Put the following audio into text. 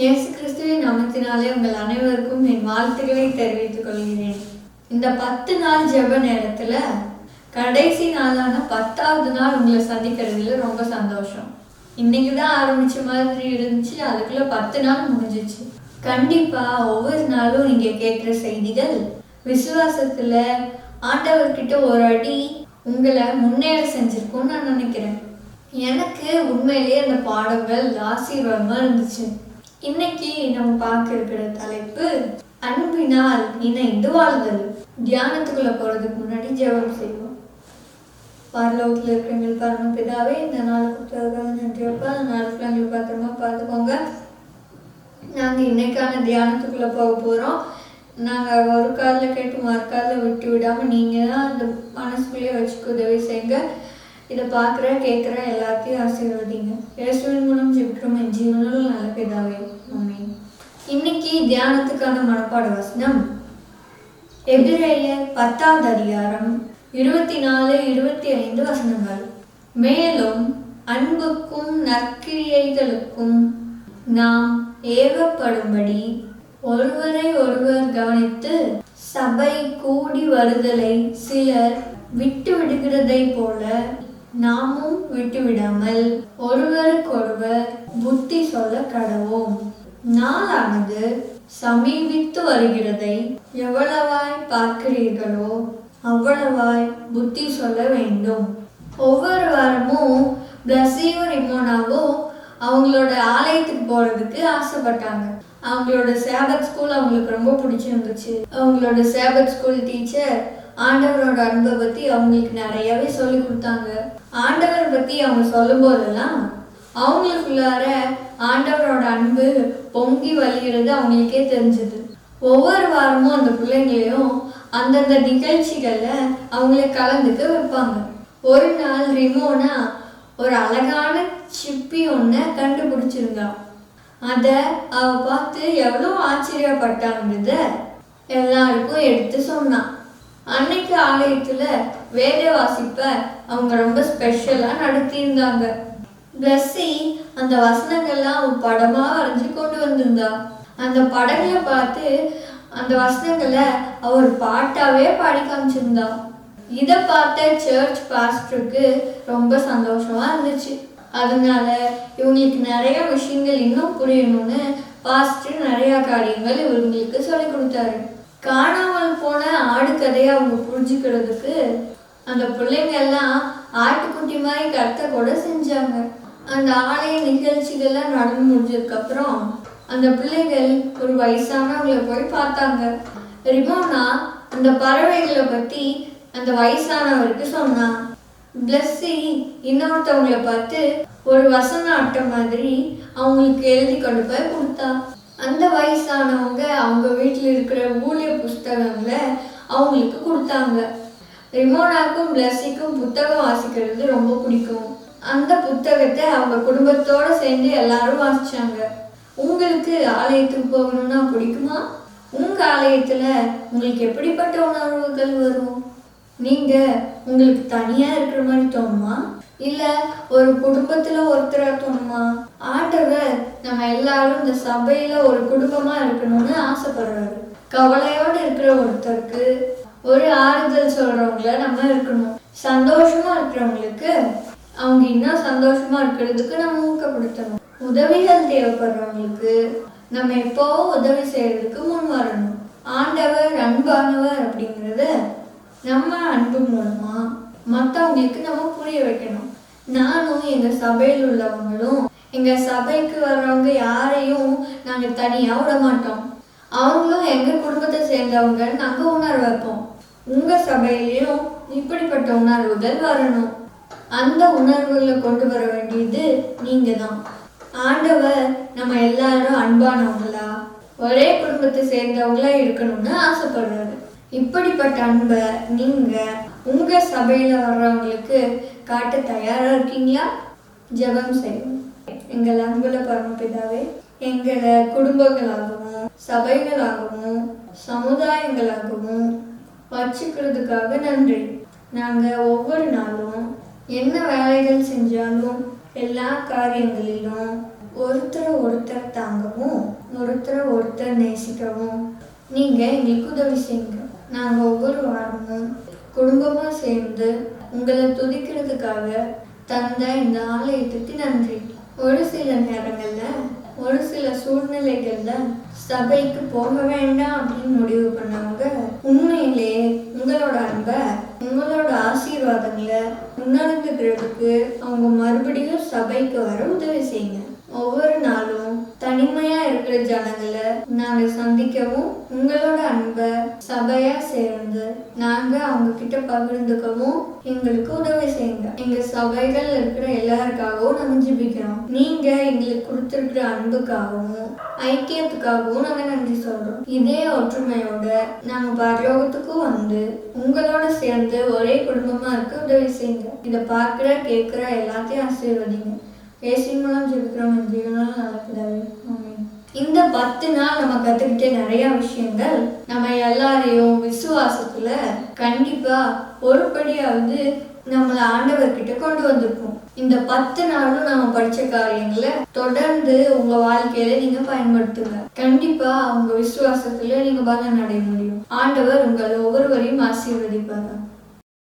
இயேசு கிறிஸ்துவின் நாமத்தினாலே உங்கள் அனைவருக்கும் என் வாழ்த்துக்களை தெரிவித்துக் கொள்கிறேன். இந்த 10 நாள் ஜெப நேரத்துல கடைசி நாளான 10வது நாள் உங்களை சந்திக்கிறதுல ரொம்ப சந்தோஷம். இன்னைக்கு தான் ஆரம்பிச்ச மாதிரி இருந்துச்சு, அதுக்குள்ள 10 நாள் முடிஞ்சிச்சு. கண்டிப்பா ஒவ்வொரு நாளும் நீங்க கேட்குற செய்திகள் விசுவாசத்துல ஆண்டவர்கிட்ட ஒரு அடி உங்களை முன்னேற செஞ்சிருக்கும்னு நான் நினைக்கிறேன். எனக்கு உண்மையிலேயே அந்த பாடங்கள் ஆசீர்வாதமா இருந்துச்சு. இன்னைக்கு நம்ம பார்க்க இருக்கிற தலைப்பு அன்பினால் இணைந்து வாழ்தல். தியானத்துக்குள்ள போறதுக்கு முன்னாடி ஜெபம் செய்வோம். பரலோகத்தில் இருக்கிற எங்கள் பரமபிதாவே, இந்த நாள் கொடுத்ததுக்காக நன்றி அப்பா. அந்த நாளுக்குள்ள எங்களுக்கு பத்திரமா பார்த்துக்கோங்க. நாங்கள் இன்னைக்கான தியானத்துக்குள்ள போக போறோம். நாங்கள் ஒரு காலில் கேட்டு மறுக்காலில் விட்டு விடாம நீங்க தான் அந்த மனசுக்குள்ளேயே வச்சுக்க உதவி செய்யுங்க. இதை பார்க்குற கேட்குற எல்லாத்தையும் ஆசீர்வதிங்க. இயேசுவின் மூலம் ஜெபிக்கிறோம் என் ஜீவனில் நல்ல பிதாவே, ஆமென். இன்னைக்கு தியானத்துக்கான மனப்பாட வசனம் எபிரேயர் 10வது அதிகாரம் 24-25 வசனங்கள். மேலும் அன்புக்கும் நற்கிரியைகளுக்கும் நாம் ஏவப்படும்படி ஒருவரை ஒருவர் கவனித்து சபை கூடி வருதலை சிலர் விட்டு விடுகிறதை போல நாமும் விட்டுவிடாமல் ஒருவருக்கொருவர் புத்தி சொல்ல கடவோம். நாளானது சமீபித்து வருகிறதை எவ்வளவாய் பார்க்கிறீர்களோ அவ்வளவாய் புத்தி சொல்ல வேண்டும். ஒவ்வொரு வாரமும் பிளஸியும் ரிமோனாவும் அவங்களோட ஆலயத்துக்கு போறதுக்கு ஆசைப்பட்டாங்க. அவங்களோட சேபத் ஸ்கூல் அவங்களுக்கு ரொம்ப பிடிச்சிருந்துச்சு. அவங்களோட சேபத் ஸ்கூல் டீச்சர் ஆண்டவரோட அன்பை பத்தி அவங்களுக்கு நிறையவே சொல்லி கொடுத்தாங்க. ஆண்டவரை பத்தி அவங்க சொல்லும் போதெல்லாம் அவங்களுக்குள்ளார ஆண்டவரோட அன்பு பொங்கி வழிகிறது அவங்களுக்கே தெரிஞ்சது. ஒவ்வொரு வாரமும் அந்த பிள்ளைங்களையும் அந்தந்த நிகழ்ச்சிகள்ல அவங்கள கலந்துக்க வைப்பாங்க. ஒரு நாள் ரிமோனா ஒரு அழகான சிப்பி ஒன்ன கண்டுபிடிச்சிருந்தான். அத அவ பார்த்து எவ்வளோ ஆச்சரியப்பட்டாங்கிறத எல்லாருக்கும் எடுத்து சொன்னான். அன்னைக்கு ஆலயத்துல வேத வாசிப்ப அவங்க ரொம்ப ஸ்பெஷலா நடத்தியிருந்தாங்க. பிளஸ்ஸி அந்த வசனங்கள்லாம் அவன் படமா வரைஞ்சு கொண்டு வந்திருந்தா. அந்த படங்களை பார்த்து அந்த வசனங்களை அவர் பாட்டாவே பாடி காமிச்சிருந்தா. இதை பார்த்த சர்ச் பாஸ்டருக்கு ரொம்ப சந்தோஷமா இருந்துச்சு. அதனால இவங்களுக்கு நிறைய விஷயங்கள் இன்னும் புரியணும்னு பாஸ்டர் நிறைய காரியங்கள் இவங்களுக்கு சொல்லி கொடுத்தாரு. காணாமல் போன ஆடு கதையை அவங்க புரிஞ்சுக்கிறதுக்கு அந்த பிள்ளைங்க எல்லாம் ஆட்டுக்குட்டி மாதிரி கத்த கூட செஞ்சாங்க. அந்த ஆலய நிகழ்ச்சிகள்லாம் நடந்து முடிஞ்சதுக்கு அப்புறம் அந்த பிள்ளைகள் ஒரு வயசானவங்களை போய் பார்த்தாங்க. ரிமோனா அந்த பறவைகளை பத்தி அந்த வயசானவருக்கு சொன்னான். பிளஸ்ஸி இன்னொருத்தவங்களை பார்த்து ஒரு வசன அட்டை மாதிரி அவங்களுக்கு எழுதி கொண்டு போய் கொடுத்தா. அந்த வயசானவங்க அவங்க வீட்டில் இருக்கிற ஊழிய புஸ்தகங்களை அவங்களுக்கு கொடுத்தாங்க. ரிமோனாக்கும் பிளஸ்ஸிக்கும் புத்தகம் வாசிக்கிறது ரொம்ப பிடிக்கும். அந்த புத்தகத்தை அவங்க குடும்பத்தோட சேர்ந்து எல்லாரும் வாசிச்சாங்க. உங்களுக்கு ஆலயத்துக்கு போகணும்னா பிடிக்குமா? உங்க ஆலயத்துல உங்களுக்கு எப்படிப்பட்ட உணர்வுகள் வரும்? நீங்க உங்களுக்கு தனியா இருக்கிற மாதிரி தோணுமா, இல்ல ஒரு குடும்பத்துல ஒருத்தரா தோணுமா? ஆண்டவர் நம்ம எல்லாரும் இந்த சபையில ஒரு குடும்பமா இருக்கணும்னு ஆசைப்படுறாரு. கவலையோடு இருக்கிற ஒருத்தருக்கு ஒரு ஆறுதல் சொல்றவங்கள நம்ம இருக்கணும். சந்தோஷமா இருக்கிறவங்களுக்கு அவங்க இன்னும் சந்தோஷமா இருக்கிறதுக்கு நம்ம ஊக்கப்படுத்தணும். உதவிகள் தேவைப்படுறவங்களுக்கு நம்ம எப்போவும் உதவி செய்யறதுக்கு முன் வரணும். ஆண்டவர் அன்பானவர் அப்படிங்கிறத நம்ம அன்பு மூலமா மற்றவங்களுக்கு நம்ம புரிய வைக்கணும். நானும் எங்க சபையில் உள்ளவங்களும் எங்க சபைக்கு வர்றவங்க யாரையும் நாங்க தனியா விட மாட்டோம். அவங்களும் எங்க குடும்பத்தை சேர்ந்தவங்க நாங்க உணர வைப்போம். உங்க சபையிலையும் இப்படிப்பட்ட உணர்வுகள் வரணும். அந்த உணர்வுகளை கொண்டு வர வேண்டியது நீங்க தான். ஆண்டவர் நம்ம எல்லாரும் அன்பானவங்களா ஒரே குடும்பத்தை சேர்ந்தவங்களா இருக்கணும்னு ஆசைப்படுறாரு. இப்படிப்பட்ட அன்பை நீங்க உங்க சபையில வர்றவங்களுக்கு காட்ட தயாரா இருக்கீங்களா? ஜெபம் செய்வோம். எங்கள் அன்புள்ள பரமபிதாவே, எங்களை குடும்பங்களாகவும் சபைகளாகவும் சமுதாயங்களாகவும் வச்சுக்கிறதுக்காக நன்றி. நாங்க ஒவ்வொரு நாளும் என்ன வேலைகள் செஞ்சாலும் எல்லா காரியங்களிலும் ஒருத்தரை ஒருத்தர் தாங்கவும் ஒருத்தரை ஒருத்தர் நேசிக்கவும் நீங்கள் எங்களுக்கு உதவி செய்யுங்க. நாங்கள் ஒவ்வொரு வாரமும் குடும்பமாக சேர்ந்து உங்களை துதிக்கிறதுக்காக தந்த இந்த ஆலயத்துக்கு நன்றி. ஒரு சில நேரங்களில் ஒரு சில சூழ்நிலைகளில் சபைக்கு போக வேண்டாம் அப்படின்னு முடிவு பண்ணவங்க உண்மையிலேயே உங்களோட அன்பை உங்களோட ஆசீர்வாதங்களை உணர்ந்துக்கிறதுக்கு அவங்க மறுபடியும் சபைக்கு வர உதவி செய்யுங்க. ஒவ்வொரு நாளும் தனிமையா இருக்கிற ஜனங்களை நாங்க சந்திக்கவும் உங்களோட அன்பை சபையா சேர்ந்து நாங்க அவங்க கிட்ட பகிர்ந்துக்கவும் எங்களுக்கு உதவி செய்யுங்க. எங்க சபைகள் இருக்கிற எல்லாருக்காகவும் நாங்க ஜெபிக்கிறோம். நீங்க எங்களுக்கு கொடுத்திருக்கிற அன்புக்காகவும் ஐக்கியத்துக்காகவும் நாங்க நன்றி சொல்றோம். இதே ஒற்றுமையோட நாங்க பரலோகத்துக்கும் வந்து உங்களோட சேர்ந்து ஒரே குடும்பமா இருக்க உதவி செய்யுங்க. இதை பார்க்கிற கேட்கிற எல்லாத்தையும் ஆசீர்வதிங்க. இயேசுவின் மூலம் ஜெபிக்கிறோம். நல்ல பிதாவே, ஆமென். இந்த 10 நாள் நம்ம கத்துக்கிட்ட நிறைய விஷயங்கள் நம்ம எல்லாரையும் விசுவாசத்துல கண்டிப்பா ஒருபடியாவது நம்மள ஆண்டவர்கிட்ட கொண்டு வந்திருப்போம். இந்த 10 நாளும் நம்ம படிச்ச காரியங்களை தொடர்ந்து உங்க வாழ்க்கையில நீங்க பயன்படுத்துங்க. கண்டிப்பா உங்க விசுவாசத்துல நீங்க பலன் அடைய முடியும். ஆண்டவர் உங்களை ஒவ்வொருவரையும் ஆசீர்வதிப்பாங்க.